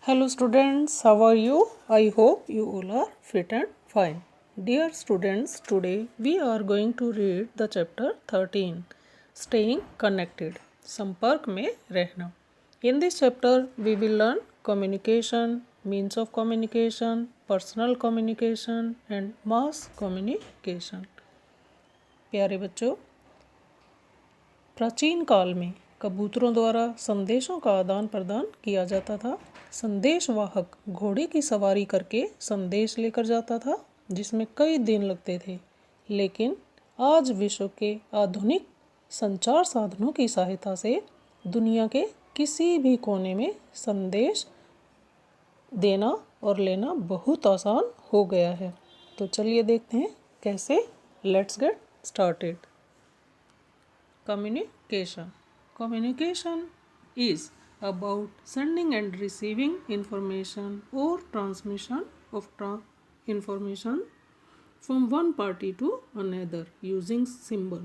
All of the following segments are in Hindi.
Hello students, how are you? I hope you all are fit and fine. Dear students, today we are going to read the chapter 13, Staying Connected, संपर्क में रहना. In this chapter, we will learn communication, means of communication, personal communication and mass communication. प्यारे बच्चों, प्राचीन काल में कबूतरों द्वारा संदेशों का आदान प्रदान किया जाता था. संदेशवाहक घोड़े की सवारी करके संदेश लेकर जाता था, जिसमें कई दिन लगते थे. लेकिन आज विश्व के आधुनिक संचार साधनों की सहायता से दुनिया के किसी भी कोने में संदेश देना और लेना बहुत आसान हो गया है. तो चलिए देखते हैं कैसे. Let's get started. Communication is about sending and receiving information or transmission of information from one party to another using symbol.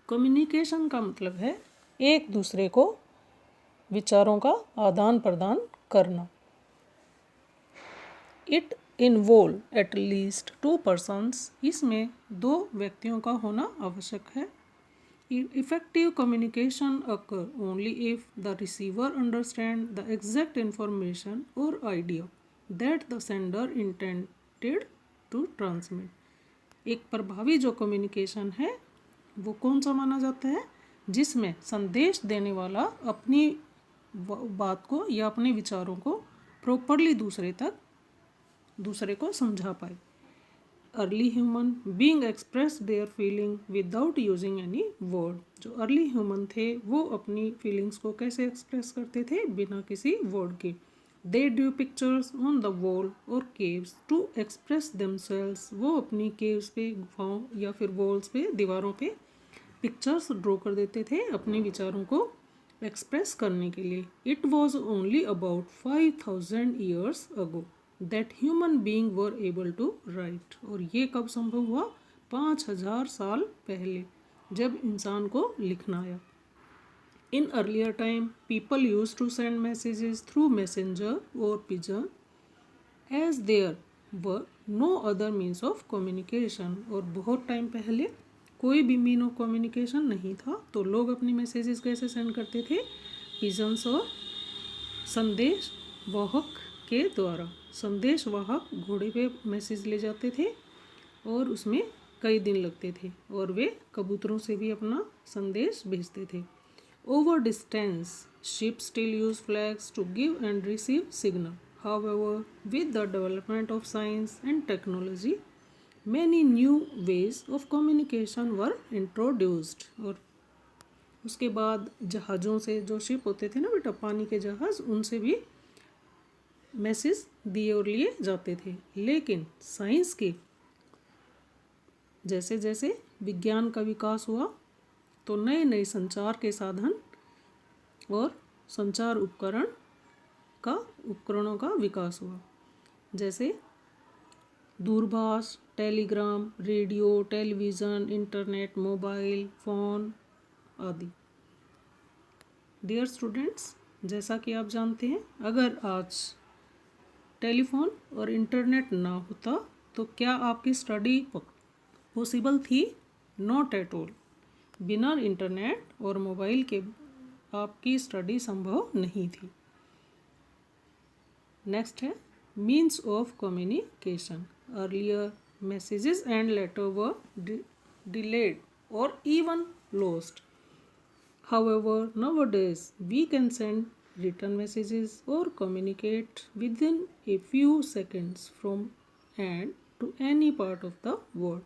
Communication का मतलब है एक दूसरे को विचारों का आदान प्रदान करना. It involve at least 2 persons. इसमें 2 व्यक्तियों का होना आवश्यक है. Effective communication occur only if the receiver understands the exact information or idea that the sender intended to transmit. एक प्रभावी जो कम्युनिकेशन है वो कौन सा माना जाता है, जिसमें संदेश देने वाला अपनी बात को या अपने विचारों को प्रॉपरली दूसरे को समझा पाए. Early human being express their feeling without using any word. जो अर्ली ह्यूमन थे वो अपनी फीलिंग्स को कैसे एक्सप्रेस करते थे, बिना किसी वर्ड के. दे Drew pictures on the wall और केव्स टू एक्सप्रेस देमसेल्व्स. वो अपनी केव्स पे, गुफाओं या फिर वॉल्स पे, दीवारों पे पिक्चर्स ड्रॉ कर देते थे अपने विचारों को एक्सप्रेस करने के लिए. It was only about 5000 years ago that human being were able to write. और ये कब संभव हुआ? 5000 साल पहले, जब इंसान को लिखना आया. In earlier time, people used to send messages through messenger or pigeon as there were no other means of communication. और बहुत टाइम पहले कोई भी मीन ऑफ कम्युनिकेशन नहीं था, तो लोग अपनी मैसेजेस कैसे सेंड करते थे? पिजन्स और संदेश वाहक के द्वारा. संदेशवाहक घोड़े पे मैसेज ले जाते थे और उसमें कई दिन लगते थे, और वे कबूतरों से भी अपना संदेश भेजते थे. Over distance ship still use flags to give and receive signal. However with the development of science and technology many new ways of communication were introduced. और उसके बाद जहाज़ों से, जो शिप होते थे ना बेटा, पानी के जहाज़, उनसे भी मैसेज दिए और लिए जाते थे. लेकिन साइंस के जैसे जैसे विज्ञान का विकास हुआ तो नए नए संचार के साधन और संचार उपकरणों का विकास हुआ, जैसे दूरभाष, Telegram, radio, television, internet, mobile phone आदि. डियर स्टूडेंट्स, जैसा कि आप जानते हैं, अगर आज टेलीफोन और इंटरनेट ना होता तो क्या आपकी स्टडी पॉसिबल थी? Not at all. बिना इंटरनेट और मोबाइल के आपकी स्टडी संभव नहीं थी. नेक्स्ट है means of communication. Earlier messages and letter were delayed और even lost. However nowadays we can send written messages or communicate within a few seconds from and to any part of the world.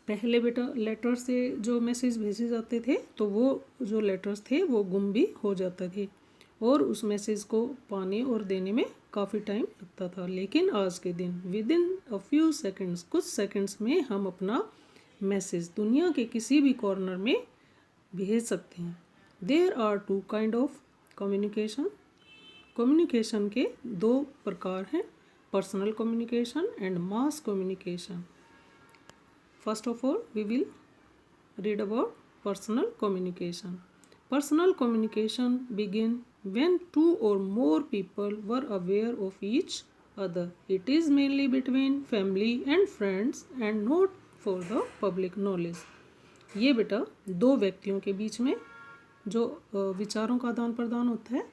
पहले बेटा लेटर से जो मैसेज भेजे जाते थे तो वो जो लेटर्स थे वो गुम भी हो जाते थे और उस मैसेज को पाने और देने में काफ़ी टाइम लगता था. लेकिन आज के दिन with in a few seconds, कुछ सेकेंड्स में हम अपना मैसेज दुनिया के किसी भी कॉर्नर में भेज सकते हैं. There are 2 kind of communication के 2 प्रकार हैं, personal communication and mass communication. First of all we will read about personal communication. Personal communication begin when two or more people were aware of each other. It is mainly between family and friends and not for the public knowledge. ये बेटा दो व्यक्तियों के बीच में जो विचारों का आदान प्रदान होता है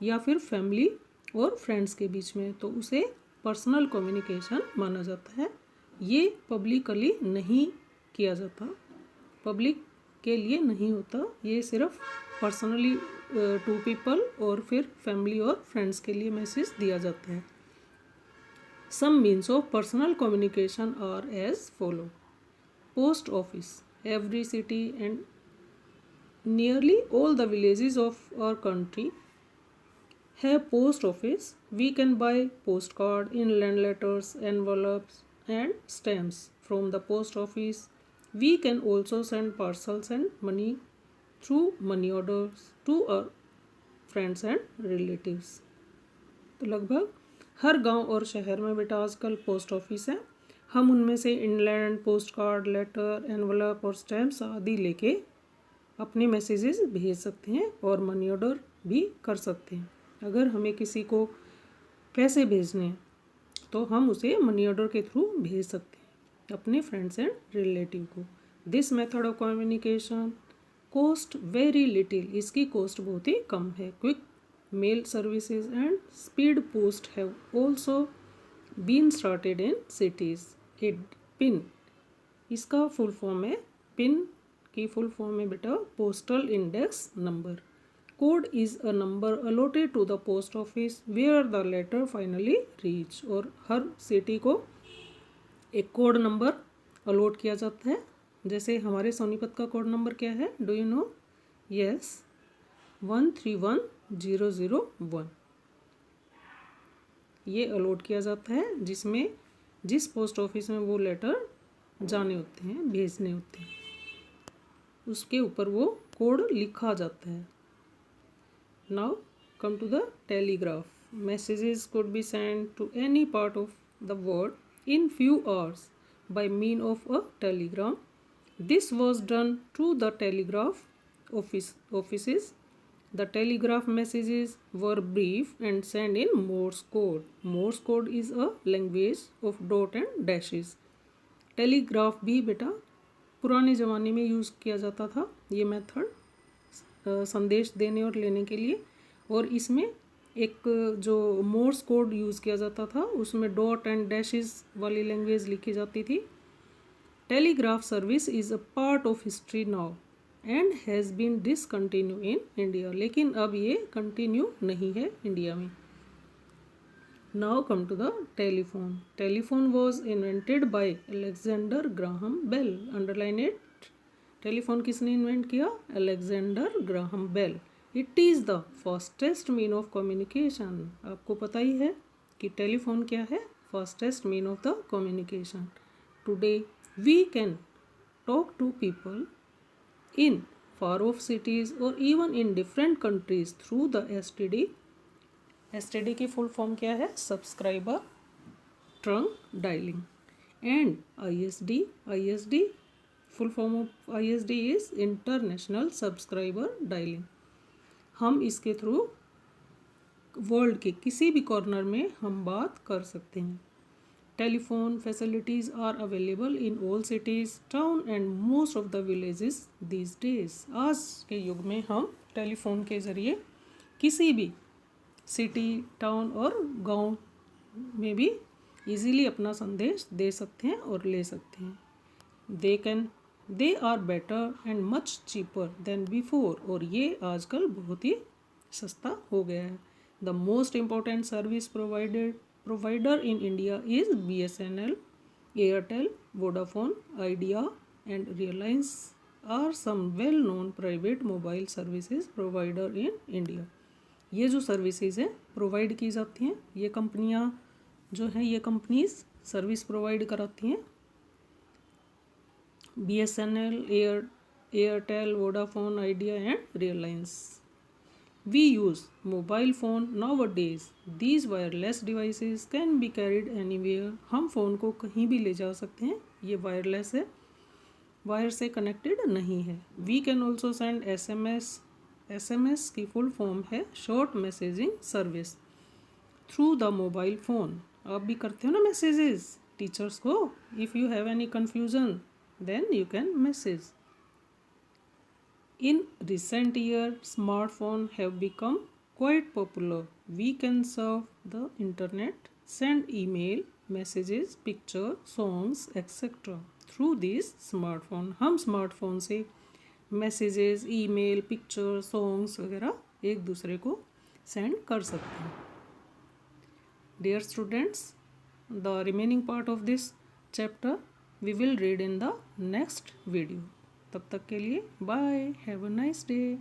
या फिर फैमिली और फ्रेंड्स के बीच में, तो उसे पर्सनल कम्युनिकेशन माना जाता है। ये पब्लिकली नहीं किया जाता, पब्लिक के लिए नहीं होता, ये सिर्फ पर्सनली टू पीपल और फिर फैमिली और फ्रेंड्स के लिए मैसेज दिया जाता है। Some means of personal communication are as follow. Post office. Every city and nearly all the villages of our country have post office. We can buy postcard, inland letters, envelopes and stamps from the post office. We can also send parcels and money through money orders to our friends and relatives. तो लगभग हर गांव और शहर में बेटा आजकल पोस्ट ऑफिस है। हम उनमें से inland post card, letter, envelope और स्टैम्प्स आदि लेके अपने मैसेजेस भेज सकते हैं और मनी ऑर्डर भी कर सकते हैं। अगर हमें किसी को पैसे भेजने हैं तो हम उसे मनी ऑर्डर के थ्रू भेज सकते हैं अपने फ्रेंड्स एंड रिलेटिव को। This method of communication cost very little. इसकी कॉस्ट बहुत ही कम है। Quick mail services and speed post have also been started in cities. A PIN, इसका फुल फॉर्म है, पिन की फुल फॉर्म है बेटा postal index number. Code is a number allotted to the post office where the letter finally reach. और हर सिटी को एक कोड नंबर अलॉट किया जाता है। जैसे हमारे सोनीपत का कोड नंबर क्या है, डू यू नो? यस, 131001। ये अलॉट किया जाता है जिसमें जिस पोस्ट ऑफिस में वो लेटर जाने होते हैं, भेजने होते हैं, उसके ऊपर वो कोड लिखा जाता है। Now come to the telegraph. Messages could be send to any part of the world in few hours by mean of a telegram. This was done through the telegraph offices. The telegraph messages were brief and sent in Morse code. Morse code is a language of dot and dashes. Telegraph भी बेटा पुराने ज़माने में यूज़ किया जाता था, ये मेथड संदेश देने और लेने के लिए। और इसमें एक जो मोर्स कोड यूज़ किया जाता था उसमें डॉट एंड डैशेस वाली लैंग्वेज लिखी जाती थी। Telegraph service is a part of history now and has been discontinue in India. लेकिन अब ये कंटिन्यू नहीं है इंडिया में। Now come to the telephone. Telephone was invented by Alexander Graham Bell. Underline it. Telephone किसने इन्वेंट किया? Alexander Graham Bell. It is the fastest mean of communication. आपको पता ही है कि टेलीफोन क्या है? Fastest mean of the communication. Today we can talk to people in far off cities or even in different countries through the STD. STD की full form क्या है? Subscriber Trunk Dialing. And ISD full form of ISD is International Subscriber Dialing. हम इसके थ्रू वर्ल्ड के किसी भी कॉर्नर में हम बात कर सकते हैं। Telephone facilities are available in all cities, town and most of the villages these days. आज के युग में हम टेलीफोन के ज़रिए किसी भी सिटी, टाउन और गांव में भी इजीली अपना संदेश दे सकते हैं और ले सकते हैं। they are better and much cheaper than before. और ये आजकल बहुत ही सस्ता हो गया है। The most important service provider in India is BSNL, Airtel, Vodafone, Idea and Reliance are some well-known private mobile services provider in India. ये जो सर्विसेज हैं प्रोवाइड की जाती हैं, ये कंपनियां जो हैं, ये कंपनीज सर्विस प्रोवाइड कराती हैं। BSNL, Airtel, Vodafone, Idea and Reliance. We use mobile phone nowadays. These wireless devices can be carried anywhere. हम फ़ोन को कहीं भी ले जा सकते हैं। ये वायरलेस है, वायर से कनेक्टेड नहीं है। We can also send SMS, SMS की फुल फॉर्म है short messaging service through the mobile phone. आप भी करते हो ना मैसेजेस टीचर्स को। If you have any confusion then you can message. In recent years, smartphones have become quite popular. We can surf the internet, send email, messages, picture, songs, etc. Through this smartphone, हम स्मार्टफोन से मैसेजेस, ईमेल, पिक्चर, सॉन्ग्स वगैरह एक दूसरे को सेंड कर सकते हैं। Dear students, the remaining part of this chapter we will read in the next video. तब तक के लिए bye, have a nice day.